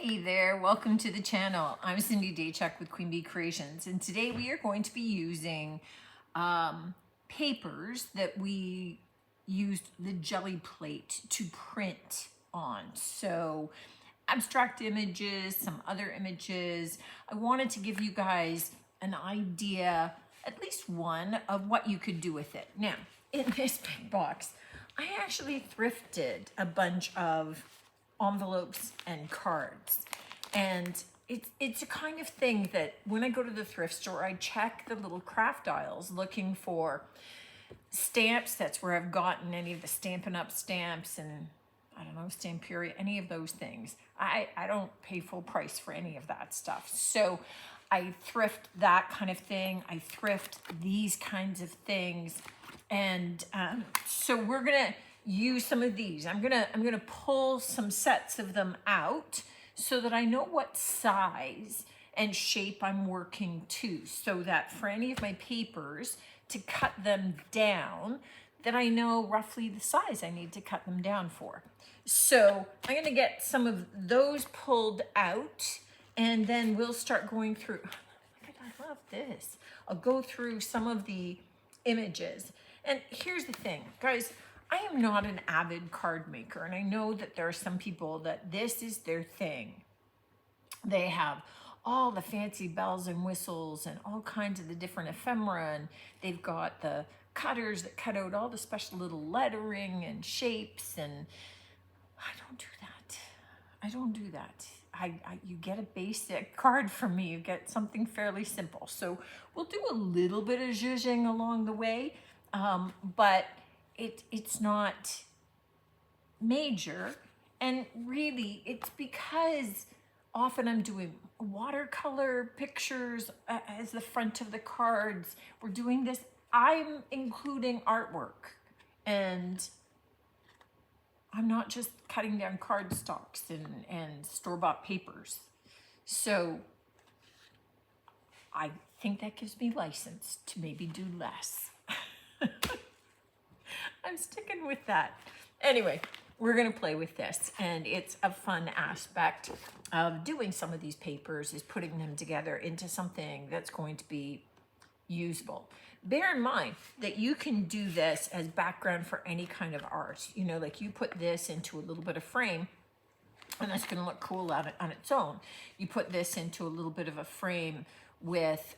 Hey there, welcome to the channel. I'm Cindy Daychuck with Queen Bee Creations, and today we are going to be using papers that we used the Gelli plate to print on. So abstract images, some other images. I wanted to give you guys an idea, at least one, of what you could do with it. Now, in this big box, I actually thrifted a bunch of envelopes and cards. And it's a kind of thing that when I go to the thrift store, I check the little craft aisles looking for stamps. That's where I've gotten any of the Stampin' Up! Stamps and I don't know, Stamperia, any of those things. I don't pay full price for any of that stuff. So I thrift that kind of thing. I thrift these kinds of things. And so we're gonna use some of these. I'm gonna pull some sets of them out so that I know what size and shape I'm working to, so that for any of my papers to cut them down, that I know roughly the size I need to cut them down for. So I'm gonna get some of those pulled out, and then we'll start going through. I love this. I'll go through some of the images. And here's the thing, guys, I am not an avid card maker, and I know that there are some people that this is their thing. They have all the fancy bells and whistles and all kinds of the different ephemera, and they've got the cutters that cut out all the special little lettering and shapes, and I don't do that. I don't do that. You get a basic card from me, you get something fairly simple. So we'll do a little bit of zhuzhing along the way, but it's not major. And really, it's because often I'm doing watercolor pictures as the front of the cards. We're doing this, I'm including artwork, and I'm not just cutting down cardstocks and store-bought papers. So I think that gives me license to maybe do less. I'm sticking with that. Anyway, we're gonna play with this, and it's a fun aspect of doing some of these papers is putting them together into something that's going to be usable. Bear in mind that you can do this as background for any kind of art. You know, like you put this into a little bit of frame, and that's gonna look cool on its own. You put this into a little bit of a frame with,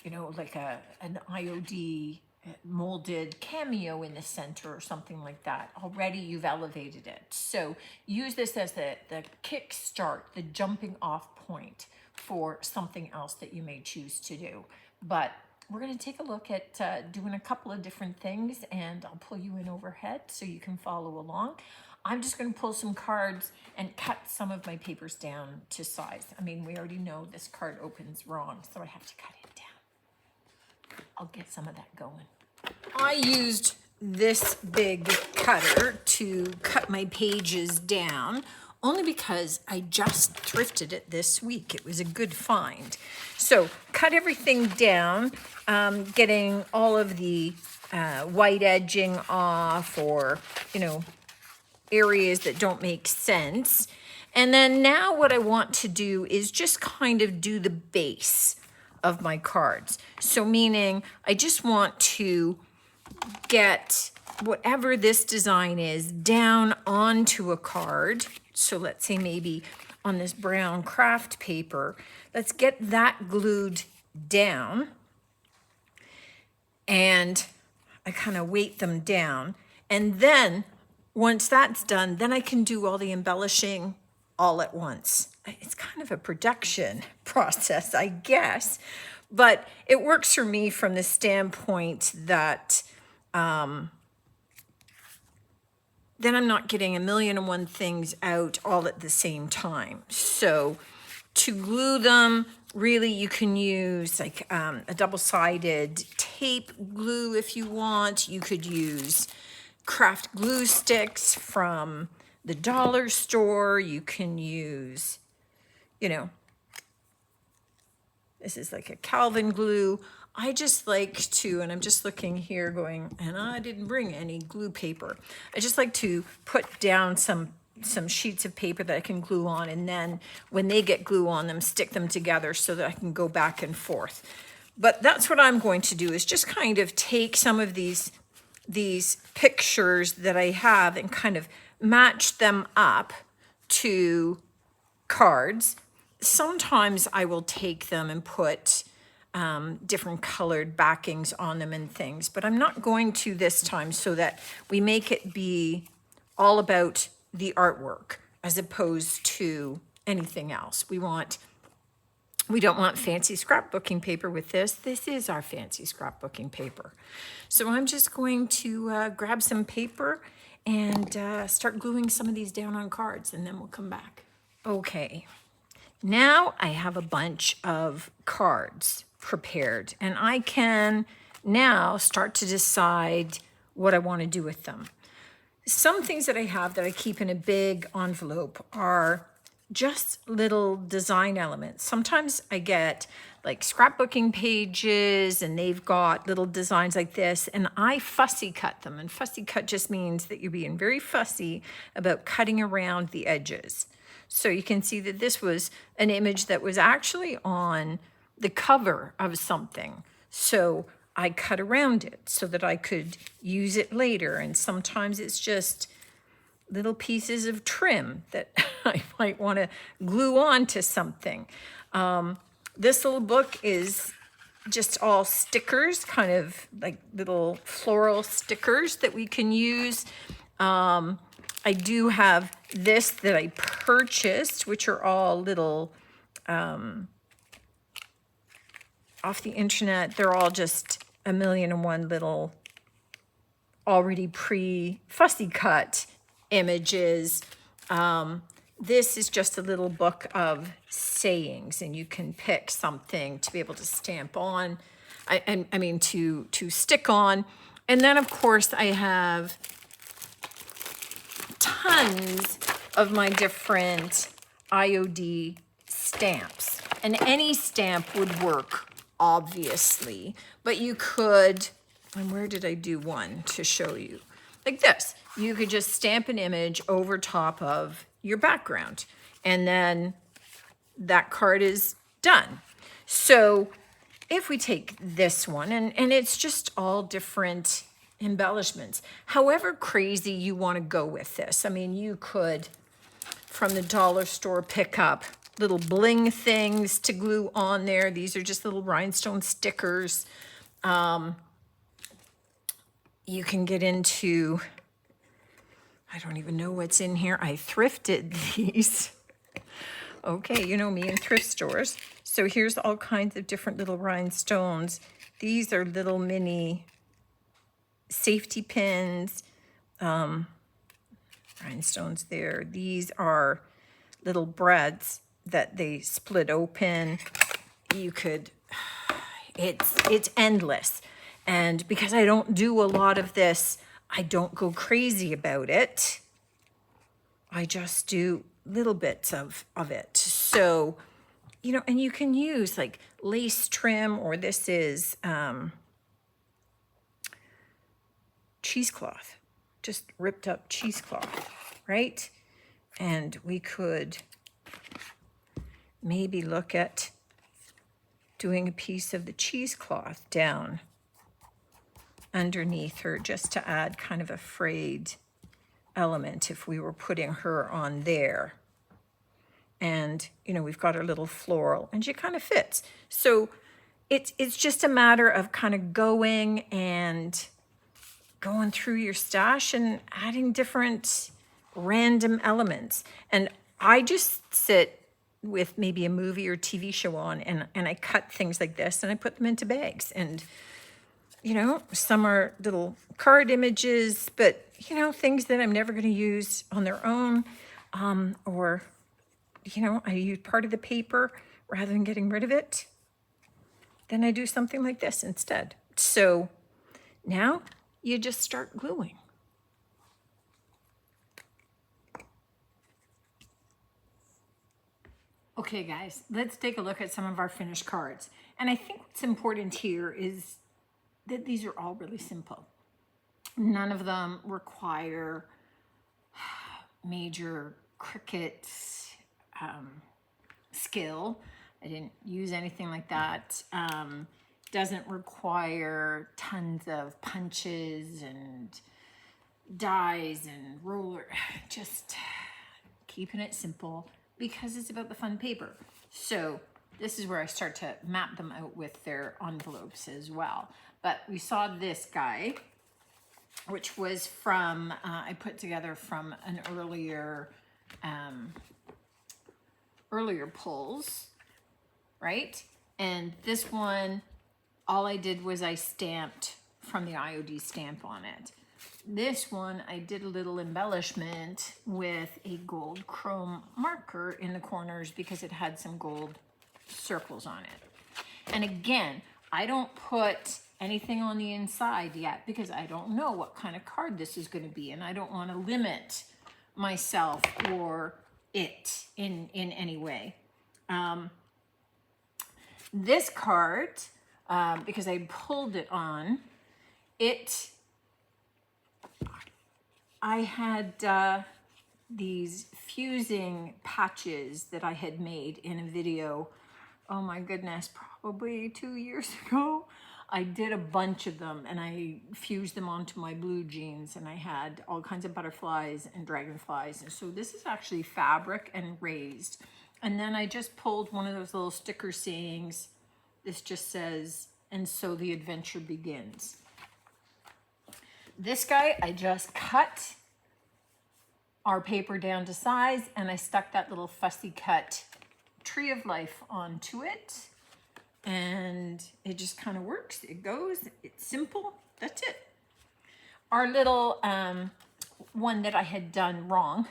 you know, like an IOD molded cameo in the center or something like that. Already you've elevated it. So use this as the kick start, the jumping off point for something else that you may choose to do. But we're going to take a look at doing a couple of different things, and I'll pull you in overhead so you can follow along. I'm just going to pull some cards and cut some of my papers down to size. I mean, we already know this card opens wrong, so I have to cut it down. I'll get some of that going. I used this big cutter to cut my pages down, only because I just thrifted it this week. It was a good find. So cut everything down, getting all of the white edging off, or, you know, areas that don't make sense. And then now what I want to do is just kind of do the base of my cards. So meaning I just want to get whatever this design is down onto a card. So let's say maybe on this brown craft paper, let's get that glued down, and I kind of weight them down. And then once that's done, then I can do all the embellishing all at once. It's kind of a production process, I guess, but it works for me from the standpoint that then I'm not getting a million and one things out all at the same time. So to glue them, really you can use like a double-sided tape glue if you want. You could use craft glue sticks from the dollar store. You can use, you know, this is like a Calvin glue. I just like to, and I'm just looking here going, and I didn't bring any glue paper. I just like to put down some some sheets of paper that I can glue on, and then when they get glue on them, stick them together so that I can go back and forth. But that's what I'm going to do, is just kind of take some of these pictures that I have and kind of match them up to cards. Sometimes I will take them and put different colored backings on them and things, but I'm not going to this time, so that we make it be all about the artwork as opposed to anything else. We don't want fancy scrapbooking paper with this. This is our fancy scrapbooking paper. So I'm just going to grab some paper and start gluing some of these down on cards, and then we'll come back. Okay, now I have a bunch of cards prepared, and I can now start to decide what I want to do with them. Some things that I have that I keep in a big envelope are just little design elements. Sometimes I get like scrapbooking pages and they've got little designs like this, and I fussy cut them. And fussy cut just means that you're being very fussy about cutting around the edges. So you can see that this was an image that was actually on the cover of something. So I cut around it so that I could use it later. And sometimes it's just little pieces of trim that I might want to glue on to something. This little book is just all stickers, kind of like little floral stickers that we can use. I do have this that I purchased, which are all little off the internet. They're all just 1,000,001 little already pre-fussy cut images. This is just a little book of sayings, and you can pick something to be able to stamp on, I mean to stick on. And then of course I have tons of my different IOD stamps, and any stamp would work, obviously, but you could, and where did I do one to show you? Like this, you could just stamp an image over top of your background, and then that card is done. So if we take this one, and it's just all different embellishments, however crazy you want to go with this. I mean, you could, from the dollar store, pick up little bling things to glue on there. These are just little rhinestone stickers. You can get into, I don't even know what's in here. I thrifted these. Okay, you know me in thrift stores. So here's all kinds of different little rhinestones. These are little mini safety pins, rhinestones there. These are little breads that they split open. You could, it's endless. And because I don't do a lot of this, I don't go crazy about it. I just do little bits of it. So, you know, and you can use like lace trim, or this is cheesecloth, just ripped up cheesecloth, right? And we could maybe look at doing a piece of the cheesecloth down underneath her, just to add kind of a frayed element if we were putting her on there. And, you know, we've got our little floral, and she kind of fits. So it's just a matter of kind of going through your stash and adding different random elements. And I just sit with maybe a movie or TV show on, and I cut things like this and I put them into bags. And, you know, some are little card images, but, you know, things that I'm never going to use on their own, or, you know, I use part of the paper rather than getting rid of it. Then I do something like this instead. So now you just start gluing. Okay, guys, let's take a look at some of our finished cards. And I think what's important here is that these are all really simple. None of them require major Cricut skill. I didn't use anything like that. Doesn't require tons of punches and dies and roller, just keeping it simple because it's about the fun paper. So this is where I start to map them out with their envelopes as well. But we saw this guy, which was from, I put together from an earlier pulls, right? And this one, all I did was I stamped from the IOD stamp on it. This one, I did a little embellishment with a gold chrome marker in the corners because it had some gold circles on it. And again, I don't put anything on the inside yet because I don't know what kind of card this is going to be, and I don't want to limit myself or it in any way. This card, because I pulled it on, I had these fusing patches that I had made in a video, oh my goodness, probably 2 years ago. I did a bunch of them and I fused them onto my blue jeans, and I had all kinds of butterflies and dragonflies. And so this is actually fabric and raised. And then I just pulled one of those little sticker sayings. This just says, "And so the adventure begins." This guy, I just cut our paper down to size and I stuck that little fussy cut tree of life onto it. And it just kind of works. It goes, it's simple, that's it. Our little one that I had done wrong,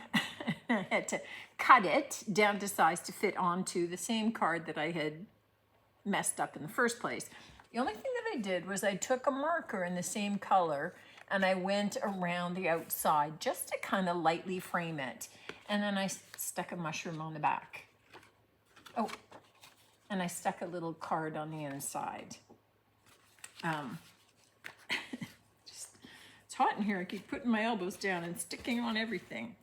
I had to cut it down to size to fit onto the same card that I had messed up in the first place. The only thing that I did was I took a marker in the same color and I went around the outside just to kind of lightly frame it. And then I stuck a mushroom on the back. Oh, and I stuck a little card on the inside. It's hot in here. I keep putting my elbows down and sticking on everything.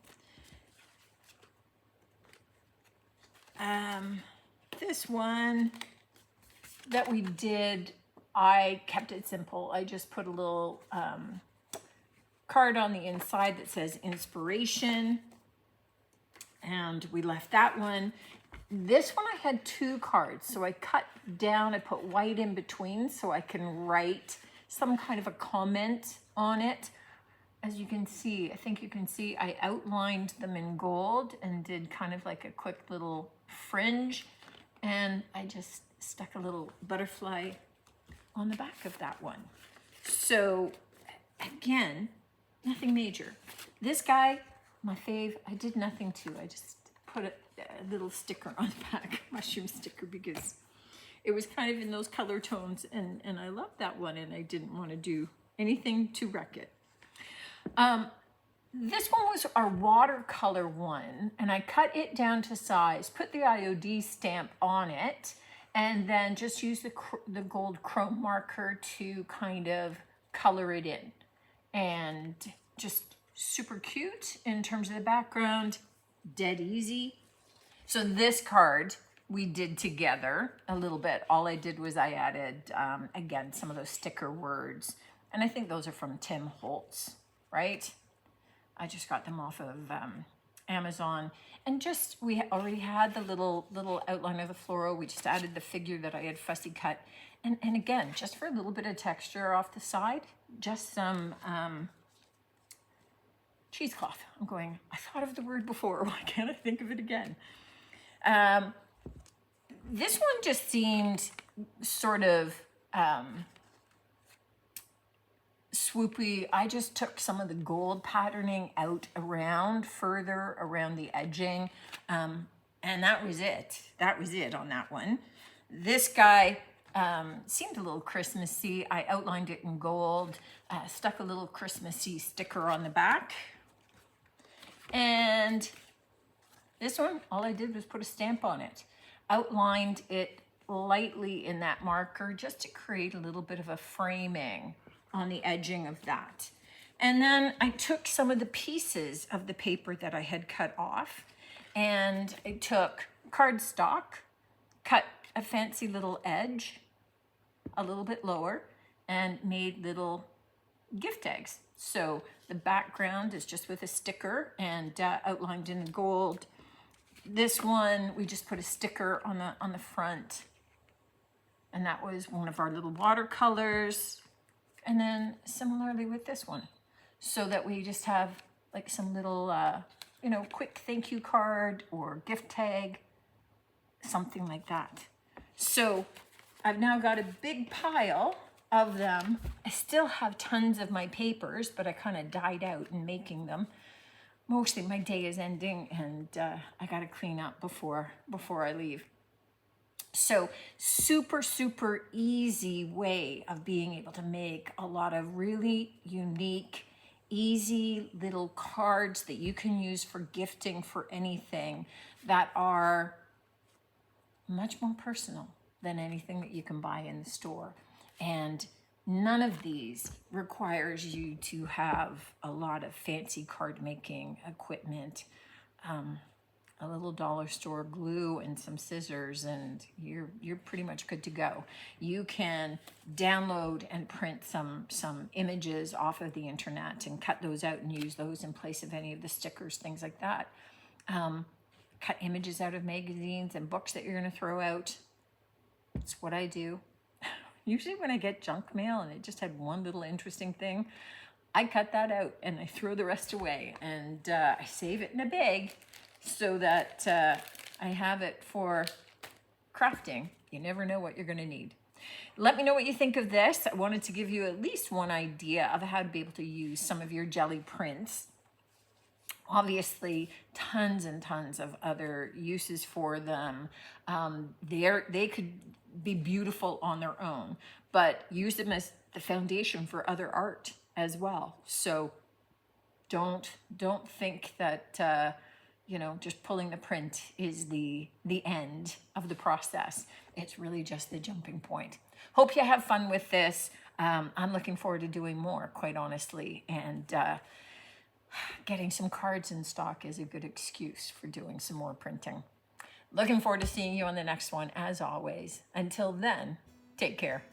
This one that we did, I kept it simple. I just put a little card on the inside that says inspiration, and we left that one. This one I had 2 cards, so I cut down, I put white in between so I can write some kind of a comment on it. As you can see, I think you can see, I outlined them in gold and did kind of like a quick little fringe, and I just stuck a little butterfly on the back of that one. So again, nothing major. This guy, my fave, I did nothing to. I just put a little sticker on the back, mushroom sticker, because it was kind of in those color tones, and I loved that one, and I didn't want to do anything to wreck it. This one was our watercolor one, and I cut it down to size, put the IOD stamp on it, and then just use the gold chrome marker to kind of color it in. And just super cute in terms of the background, dead easy. So this card we did together a little bit. All I did was I added, again, some of those sticker words. And I think those are from Tim Holtz, right? I just got them off of Amazon. And just, we already had the little outline of the floral. We just added the figure that I had fussy cut. And again, just for a little bit of texture off the side, just some cheesecloth. I'm going, I thought of the word before. Why can't I think of it again? This one just seemed sort of swoopy. I just took some of the gold patterning out further around the edging. And that was it. That was it on that one. This guy seemed a little Christmassy. I outlined it in gold, stuck a little Christmassy sticker on the back. And this one, all I did was put a stamp on it. Outlined it lightly in that marker just to create a little bit of a framing on the edging of that. And then I took some of the pieces of the paper that I had cut off, and I took cardstock, cut a fancy little edge a little bit lower, and made little gift tags. So the background is just with a sticker and outlined in gold. This one, we just put a sticker on the front, and that was one of our little watercolors. And then similarly with this one, so that we just have like some little, you know, quick thank you card or gift tag, something like that. So I've now got a big pile of them. I still have tons of my papers, but I kind of died out in making them. Mostly my day is ending, and I got to clean up before I leave. So super, super easy way of being able to make a lot of really unique, easy little cards that you can use for gifting for anything, that are much more personal than anything that you can buy in the store. And none of these requires you to have a lot of fancy card making equipment. A little dollar store glue and some scissors, and you're pretty much good to go. You can download and print some images off of the internet and cut those out and use those in place of any of the stickers, things like that. Cut images out of magazines and books that you're going to throw out. It's what I do. Usually when I get junk mail and it just had one little interesting thing, I cut that out and I throw the rest away, and I save it in a bag so that I have it for crafting. You never know what you're going to need. Let me know what you think of this. I wanted to give you at least one idea of how to be able to use some of your Gelli prints. Obviously, tons and tons of other uses for them. They could be beautiful on their own, but use them as the foundation for other art as well. So don't think that you know, just pulling the print is the end of the process. It's really just the jumping point. Hope you have fun with this. I'm looking forward to doing more, quite honestly, and getting some cards in stock is a good excuse for doing some more printing. Looking forward to seeing you on the next one, as always. Until then, take care.